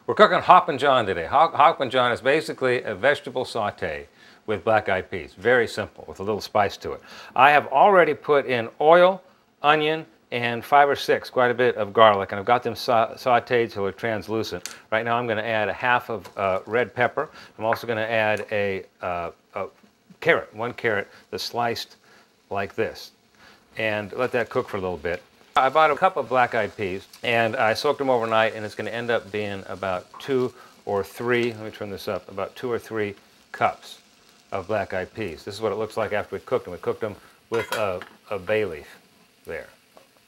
We're cooking Hoppin John today. Hoppin John is basically a vegetable saute with black-eyed peas. Very simple, with a little spice to it. I have already put in oil, onion, and 5 or 6, quite a bit of garlic, and I've got them sauteed so they're translucent. Right now I'm going to add a half of red pepper. I'm also going to add a carrot, 1 carrot that's sliced like this, and let that cook for a little bit. I bought a cup of black-eyed peas, and I soaked them overnight, and it's going to end up being about 2 or 3, let me turn this up, about 2 or 3 cups of black-eyed peas. This is what it looks like after we cooked them. We cooked them with a bay leaf there.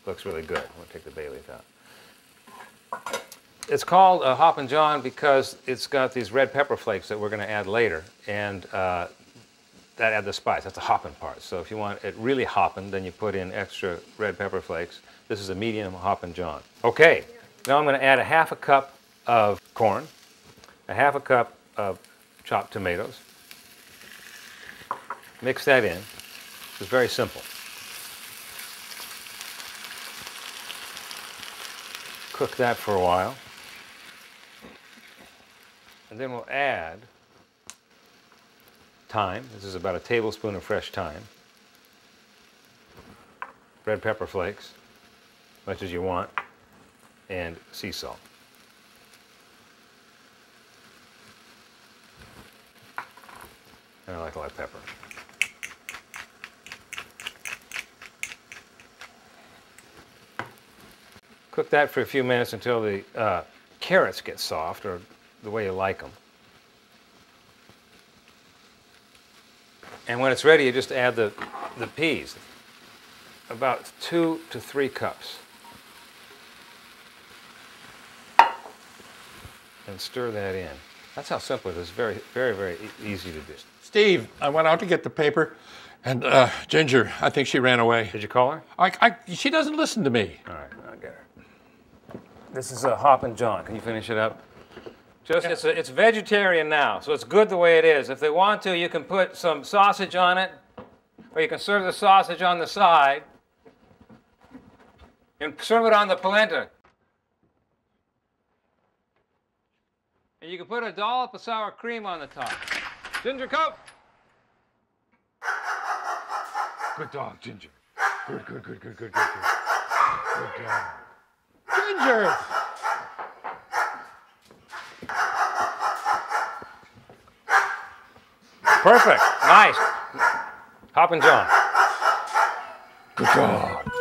Looks really good. I'm going to take the bay leaf out. It's called Hoppin John because it's got these red pepper flakes that we're going to add later, and that add the spice. That's the hoppin part. So if you want it really hoppin', then you put in extra red pepper flakes. This is a medium Hoppin John. Okay, now I'm going to add a half a cup of corn, a half a cup of chopped tomatoes. Mix that in. It's very simple. Cook that for a while. And then we'll add thyme. This is about a tablespoon of fresh thyme. Red pepper flakes, much as you want, and sea salt. And I like a lot of pepper. Cook that for a few minutes until the carrots get soft, or the way you like them. And when it's ready, you just add the peas, about 2 to 3 cups. And stir that in. That's how simple it is. Very, very, very easy to do. Steve, I went out to get the paper, and Ginger, I think she ran away. Did you call her? She doesn't listen to me. All right, I'll get her. This is a Hoppin John. Can you finish it up? It's vegetarian now, so it's good the way it is. If they want to, you can put some sausage on it, or you can serve the sausage on the side, and serve it on the polenta. And you can put a dollop of sour cream on the top. Ginger, come! Good dog, Ginger. Good, good, good, good, good, good, good. Good dog. Ginger! Perfect. Nice. Hoppin John. Good dog.